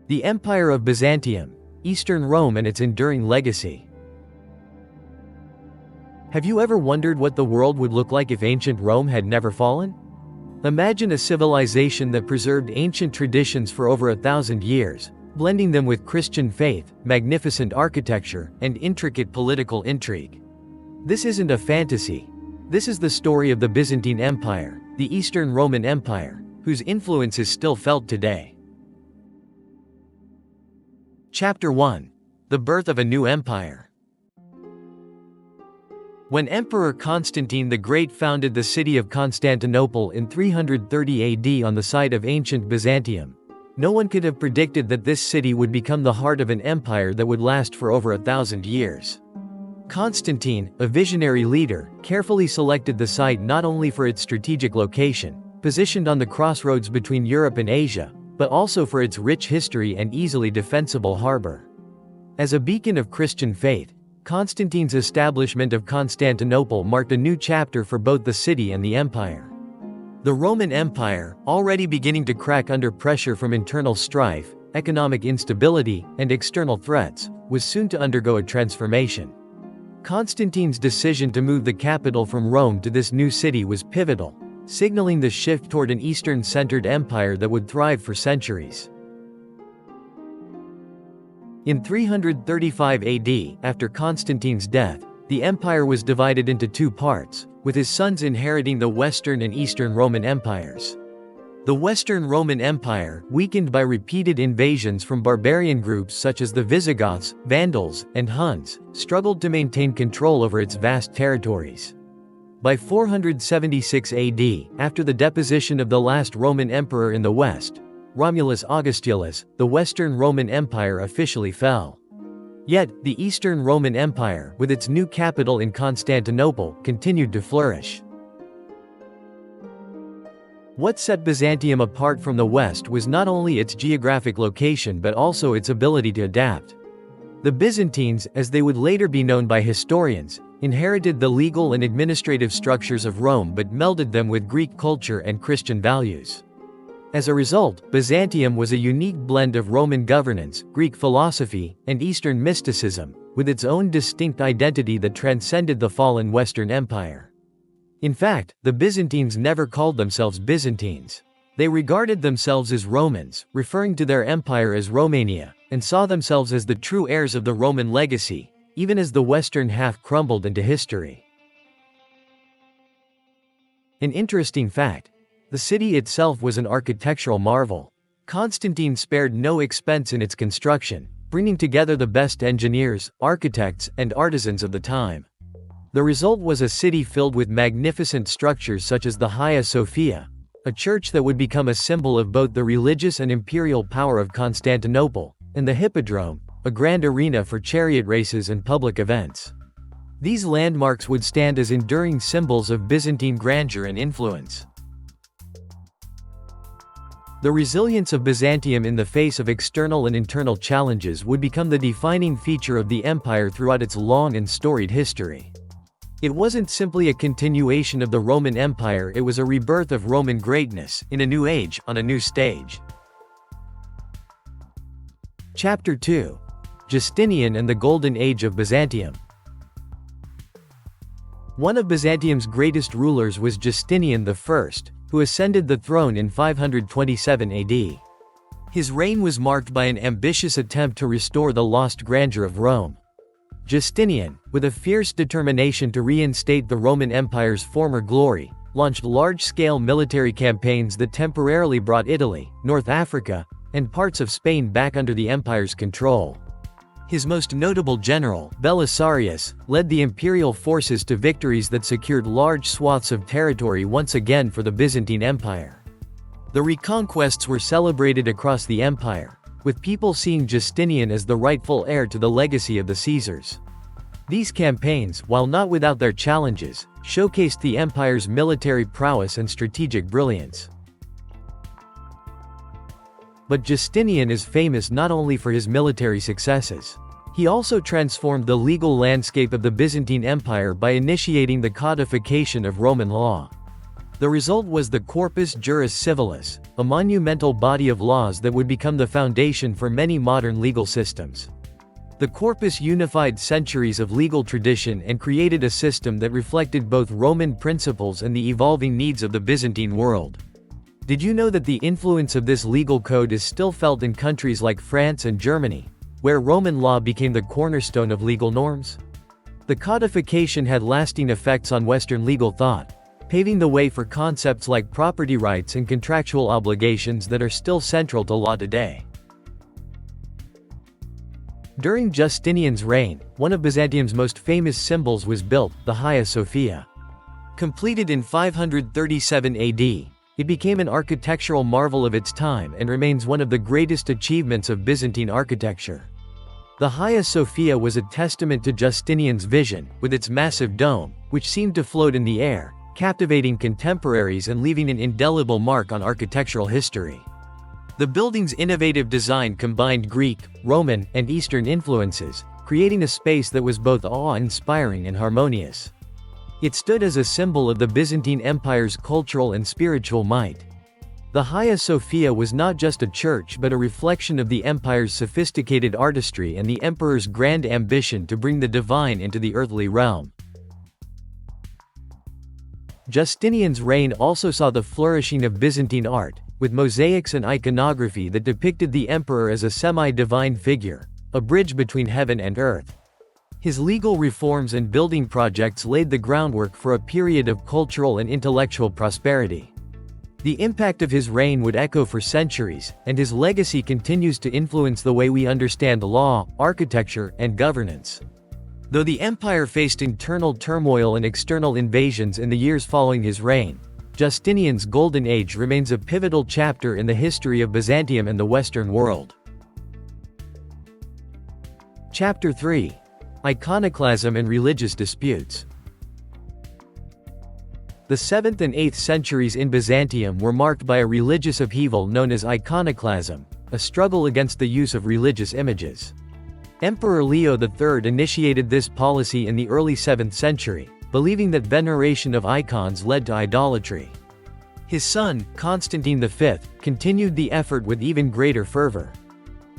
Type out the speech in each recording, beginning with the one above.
The Empire of Byzantium, Eastern Rome and its enduring legacy. Have you ever wondered what the world would look like if ancient Rome had never fallen? Imagine a civilization that preserved ancient traditions for over 1,000 years, blending them with Christian faith, magnificent architecture, and intricate political intrigue. This isn't a fantasy. This is the story of the Byzantine Empire, the Eastern Roman Empire, whose influence is still felt today. Chapter 1. The Birth of a New Empire. When Emperor Constantine the Great founded the city of Constantinople in 330 AD on the site of ancient Byzantium, no one could have predicted that this city would become the heart of an empire that would last for over 1,000 years. Constantine, a visionary leader, carefully selected the site not only for its strategic location, positioned on the crossroads between Europe and Asia, but also for its rich history and easily defensible harbor. As a beacon of Christian faith, Constantine's establishment of Constantinople marked a new chapter for both the city and the empire. The Roman Empire, already beginning to crack under pressure from internal strife, economic instability, and external threats, was soon to undergo a transformation. Constantine's decision to move the capital from Rome to this new city was pivotal, signaling the shift toward an Eastern-centered empire that would thrive for centuries. In 335 AD, after Constantine's death, the empire was divided into two parts, with his sons inheriting the Western and Eastern Roman empires. The Western Roman Empire, weakened by repeated invasions from barbarian groups such as the Visigoths, Vandals, and Huns, struggled to maintain control over its vast territories. By 476 AD, after the deposition of the last Roman emperor in the West, Romulus Augustulus, the Western Roman Empire officially fell. Yet, the Eastern Roman Empire, with its new capital in Constantinople, continued to flourish. What set Byzantium apart from the West was not only its geographic location but also its ability to adapt. The Byzantines, as they would later be known by historians, inherited the legal and administrative structures of Rome but melded them with Greek culture and Christian values. As a result, Byzantium was a unique blend of Roman governance, Greek philosophy, and Eastern mysticism, with its own distinct identity that transcended the fallen Western Empire. In fact, the Byzantines never called themselves Byzantines. They regarded themselves as Romans, referring to their empire as Romania, and saw themselves as the true heirs of the Roman legacy, even as the western half crumbled into history. An interesting fact: the city itself was an architectural marvel. Constantine spared no expense in its construction, bringing together the best engineers, architects, and artisans of the time. The result was a city filled with magnificent structures such as the Hagia Sophia, a church that would become a symbol of both the religious and imperial power of Constantinople, and the Hippodrome, a grand arena for chariot races and public events. These landmarks would stand as enduring symbols of Byzantine grandeur and influence. The resilience of Byzantium in the face of external and internal challenges would become the defining feature of the empire throughout its long and storied history. It wasn't simply a continuation of the Roman Empire, it was a rebirth of Roman greatness, in a new age, on a new stage. Chapter 2. Justinian and the Golden Age of Byzantium. One of Byzantium's greatest rulers was Justinian I, who ascended the throne in 527 AD. His reign was marked by an ambitious attempt to restore the lost grandeur of Rome. Justinian, with a fierce determination to reinstate the Roman Empire's former glory, launched large-scale military campaigns that temporarily brought Italy, North Africa, and parts of Spain back under the empire's control. His most notable general, Belisarius, led the imperial forces to victories that secured large swaths of territory once again for the Byzantine Empire. The reconquests were celebrated across the empire, with people seeing Justinian as the rightful heir to the legacy of the Caesars. These campaigns, while not without their challenges, showcased the empire's military prowess and strategic brilliance. But Justinian is famous not only for his military successes. He also transformed the legal landscape of the Byzantine Empire by initiating the codification of Roman law. The result was the Corpus Juris Civilis, a monumental body of laws that would become the foundation for many modern legal systems. The corpus unified centuries of legal tradition and created a system that reflected both Roman principles and the evolving needs of the Byzantine world. Did you know that the influence of this legal code is still felt in countries like France and Germany, where Roman law became the cornerstone of legal norms? The codification had lasting effects on Western legal thought, paving the way for concepts like property rights and contractual obligations that are still central to law today. During Justinian's reign, one of Byzantium's most famous symbols was built, the Hagia Sophia. Completed in 537 AD, it became an architectural marvel of its time and remains one of the greatest achievements of Byzantine architecture. The Hagia Sophia was a testament to Justinian's vision, with its massive dome, which seemed to float in the air, captivating contemporaries and leaving an indelible mark on architectural history. The building's innovative design combined Greek, Roman, and Eastern influences, creating a space that was both awe-inspiring and harmonious. It stood as a symbol of the Byzantine Empire's cultural and spiritual might. The Hagia Sophia was not just a church but a reflection of the empire's sophisticated artistry and the emperor's grand ambition to bring the divine into the earthly realm. Justinian's reign also saw the flourishing of Byzantine art, with mosaics and iconography that depicted the emperor as a semi-divine figure, a bridge between heaven and earth. His legal reforms and building projects laid the groundwork for a period of cultural and intellectual prosperity. The impact of his reign would echo for centuries, and his legacy continues to influence the way we understand law, architecture, and governance. Though the empire faced internal turmoil and external invasions in the years following his reign, Justinian's golden age remains a pivotal chapter in the history of Byzantium and the Western world. Chapter 3. Iconoclasm and religious disputes. The 7th and 8th centuries in Byzantium were marked by a religious upheaval known as iconoclasm, a struggle against the use of religious images. Emperor Leo III initiated this policy in the early 7th century, believing that veneration of icons led to idolatry. His son, Constantine V, continued the effort with even greater fervor.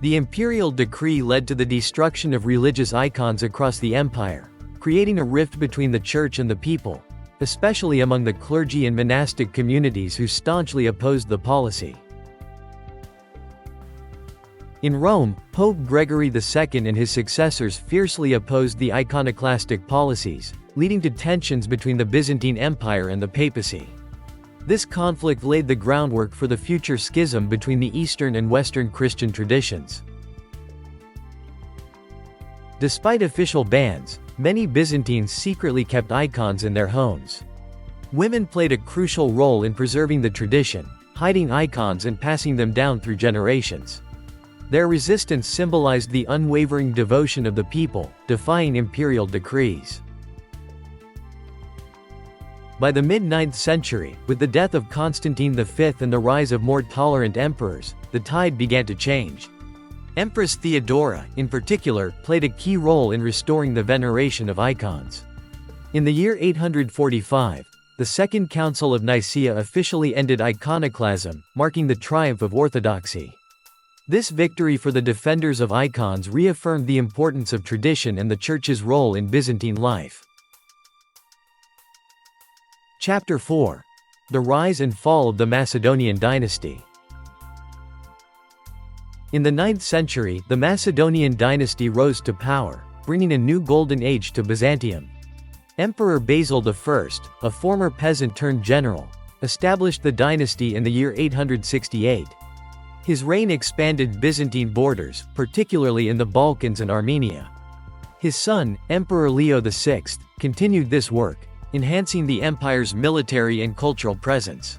The imperial decree led to the destruction of religious icons across the empire, creating a rift between the church and the people, especially among the clergy and monastic communities who staunchly opposed the policy. In Rome, Pope Gregory II and his successors fiercely opposed the iconoclastic policies, leading to tensions between the Byzantine Empire and the papacy. This conflict laid the groundwork for the future schism between the Eastern and Western Christian traditions. Despite official bans, many Byzantines secretly kept icons in their homes. Women played a crucial role in preserving the tradition, hiding icons and passing them down through generations. Their resistance symbolized the unwavering devotion of the people, defying imperial decrees. By the mid-9th century, with the death of Constantine V and the rise of more tolerant emperors, the tide began to change. Empress Theodora, in particular, played a key role in restoring the veneration of icons. In the year 845, the Second Council of Nicaea officially ended iconoclasm, marking the triumph of orthodoxy. This victory for the defenders of icons reaffirmed the importance of tradition and the Church's role in Byzantine life. Chapter 4. The Rise and Fall of the Macedonian Dynasty. In the 9th century, the Macedonian dynasty rose to power, bringing a new golden age to Byzantium. Emperor Basil I, a former peasant turned general, established the dynasty in the year 868. His reign expanded Byzantine borders, particularly in the Balkans and Armenia. His son, Emperor Leo VI, continued this work, enhancing the empire's military and cultural presence.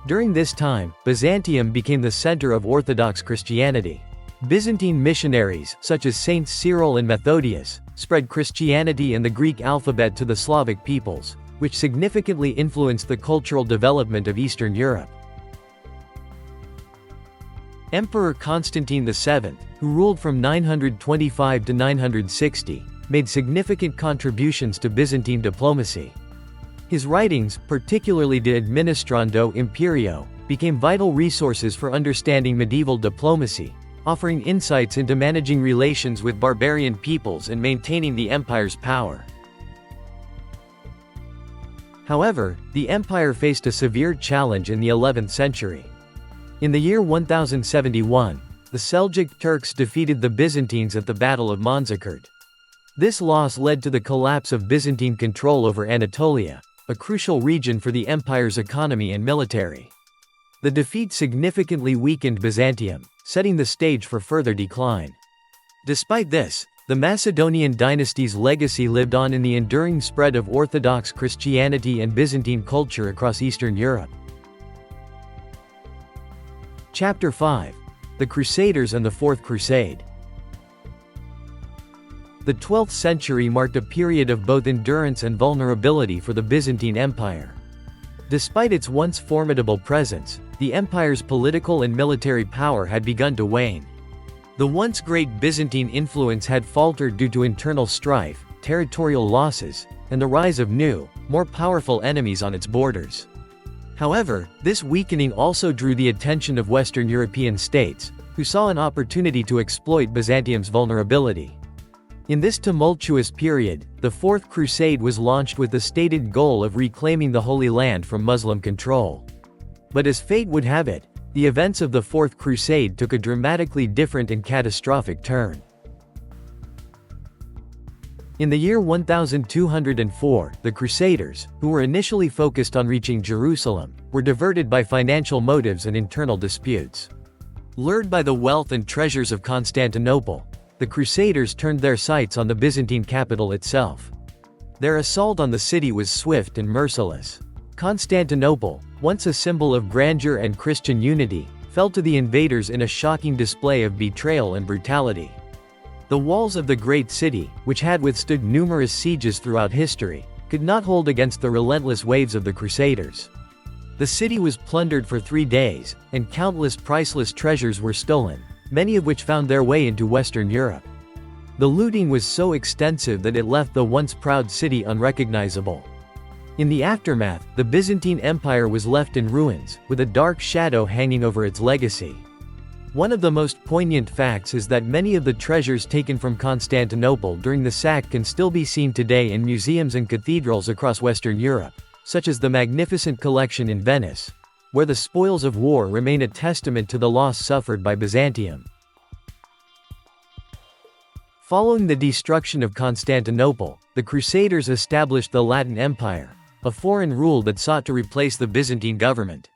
During this time, Byzantium became the center of Orthodox Christianity. Byzantine missionaries, such as Saints Cyril and Methodius, spread Christianity and the Greek alphabet to the Slavic peoples, which significantly influenced the cultural development of Eastern Europe. Emperor Constantine VII, who ruled from 925 to 960, made significant contributions to Byzantine diplomacy. His writings, particularly De Administrando Imperio, became vital resources for understanding medieval diplomacy, offering insights into managing relations with barbarian peoples and maintaining the empire's power. However, the empire faced a severe challenge in the 11th century. In the year 1071, the Seljuk Turks defeated the Byzantines at the Battle of Manzikert. This loss led to the collapse of Byzantine control over Anatolia, a crucial region for the empire's economy and military. The defeat significantly weakened Byzantium, setting the stage for further decline. Despite this, the Macedonian dynasty's legacy lived on in the enduring spread of Orthodox Christianity and Byzantine culture across Eastern Europe. Chapter 5. The Crusaders and the Fourth Crusade. The 12th century marked a period of both endurance and vulnerability for the Byzantine Empire. Despite its once formidable presence, the empire's political and military power had begun to wane. The once great Byzantine influence had faltered due to internal strife, territorial losses, and the rise of new, more powerful enemies on its borders. However, this weakening also drew the attention of Western European states, who saw an opportunity to exploit Byzantium's vulnerability. In this tumultuous period, the Fourth Crusade was launched with the stated goal of reclaiming the Holy Land from Muslim control. But as fate would have it, the events of the Fourth Crusade took a dramatically different and catastrophic turn. In the year 1204, the Crusaders, who were initially focused on reaching Jerusalem, were diverted by financial motives and internal disputes. Lured by the wealth and treasures of Constantinople, the Crusaders turned their sights on the Byzantine capital itself. Their assault on the city was swift and merciless. Constantinople, once a symbol of grandeur and Christian unity, fell to the invaders in a shocking display of betrayal and brutality. The walls of the great city, which had withstood numerous sieges throughout history, could not hold against the relentless waves of the Crusaders. The city was plundered for 3 days, and countless priceless treasures were stolen, many of which found their way into Western Europe. The looting was so extensive that it left the once proud city unrecognizable. In the aftermath, the Byzantine Empire was left in ruins, with a dark shadow hanging over its legacy. One of the most poignant facts is that many of the treasures taken from Constantinople during the sack can still be seen today in museums and cathedrals across Western Europe, such as the magnificent collection in Venice, where the spoils of war remain a testament to the loss suffered by Byzantium. Following the destruction of Constantinople, the Crusaders established the Latin Empire, a foreign rule that sought to replace the Byzantine government.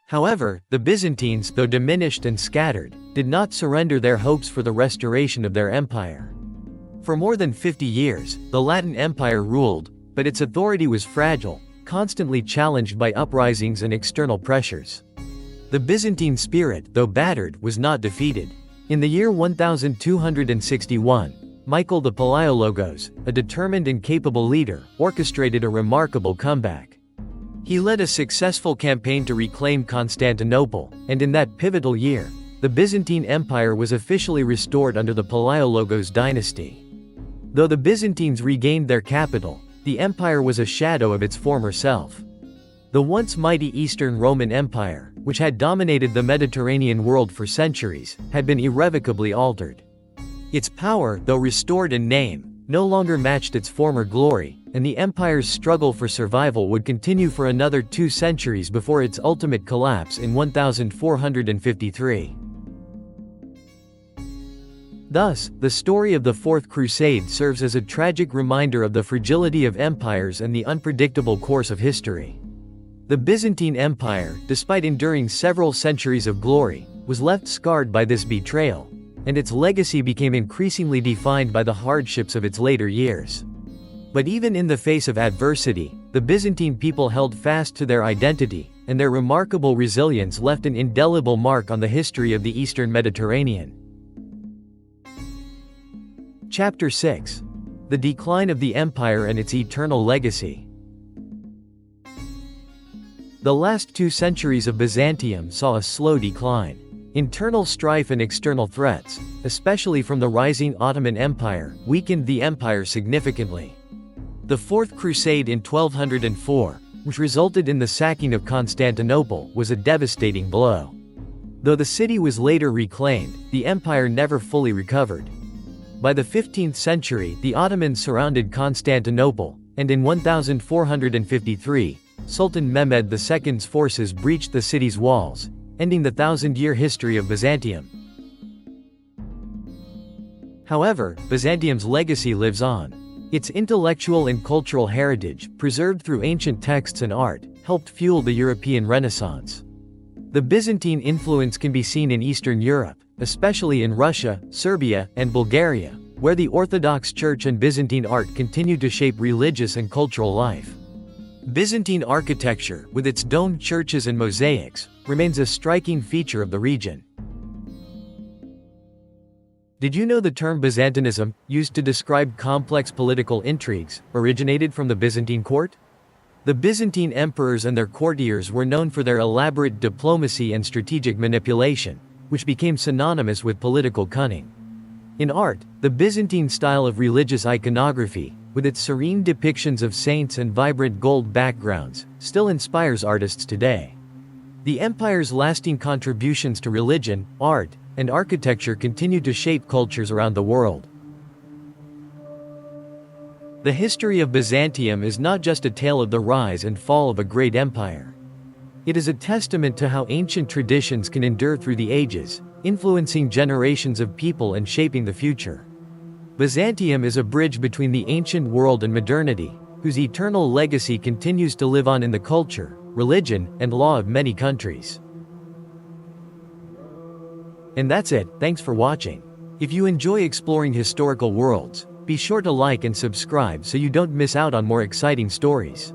However, the Byzantines, though diminished and scattered, did not surrender their hopes for the restoration of their empire. For more than 50 years, the Latin Empire ruled, but its authority was fragile, constantly challenged by uprisings and external pressures. The Byzantine spirit, though battered, was not defeated. In the year 1261, Michael the Palaiologos, a determined and capable leader, orchestrated a remarkable comeback. He led a successful campaign to reclaim Constantinople, and in that pivotal year, the Byzantine Empire was officially restored under the Palaiologos dynasty. Though the Byzantines regained their capital, the empire was a shadow of its former self. The once mighty Eastern Roman Empire, which had dominated the Mediterranean world for centuries, had been irrevocably altered. Its power, though restored in name, no longer matched its former glory, and the empire's struggle for survival would continue for another 2 centuries before its ultimate collapse in 1453. Thus, the story of the Fourth Crusade serves as a tragic reminder of the fragility of empires and the unpredictable course of history. The Byzantine Empire, despite enduring several centuries of glory, was left scarred by this betrayal, and its legacy became increasingly defined by the hardships of its later years. But even in the face of adversity, the Byzantine people held fast to their identity, and their remarkable resilience left an indelible mark on the history of the Eastern Mediterranean. Chapter 6. The Decline of the Empire and its Eternal Legacy. The last 2 centuries of Byzantium saw a slow decline. Internal strife and external threats, especially from the rising Ottoman Empire, weakened the empire significantly. The Fourth Crusade in 1204, which resulted in the sacking of Constantinople, was a devastating blow. Though the city was later reclaimed, the empire never fully recovered. By the 15th century, the Ottomans surrounded Constantinople, and in 1453, Sultan Mehmed II's forces breached the city's walls, ending the thousand-year history of Byzantium. However, Byzantium's legacy lives on. Its intellectual and cultural heritage, preserved through ancient texts and art, helped fuel the European Renaissance. The Byzantine influence can be seen in Eastern Europe, especially in Russia, Serbia, and Bulgaria, where the Orthodox Church and Byzantine art continued to shape religious and cultural life. Byzantine architecture, with its domed churches and mosaics, remains a striking feature of the region. Did you know the term Byzantinism, used to describe complex political intrigues, originated from the Byzantine court? The Byzantine emperors and their courtiers were known for their elaborate diplomacy and strategic manipulation, which became synonymous with political cunning. In art, the Byzantine style of religious iconography, with its serene depictions of saints and vibrant gold backgrounds, still inspires artists today. The empire's lasting contributions to religion, art, and architecture continued to shape cultures around the world. The history of Byzantium is not just a tale of the rise and fall of a great empire. It is a testament to how ancient traditions can endure through the ages, influencing generations of people and shaping the future. Byzantium is a bridge between the ancient world and modernity, whose eternal legacy continues to live on in the culture, religion, and law of many countries. And that's it, thanks for watching. If you enjoy exploring historical worlds, be sure to like and subscribe so you don't miss out on more exciting stories.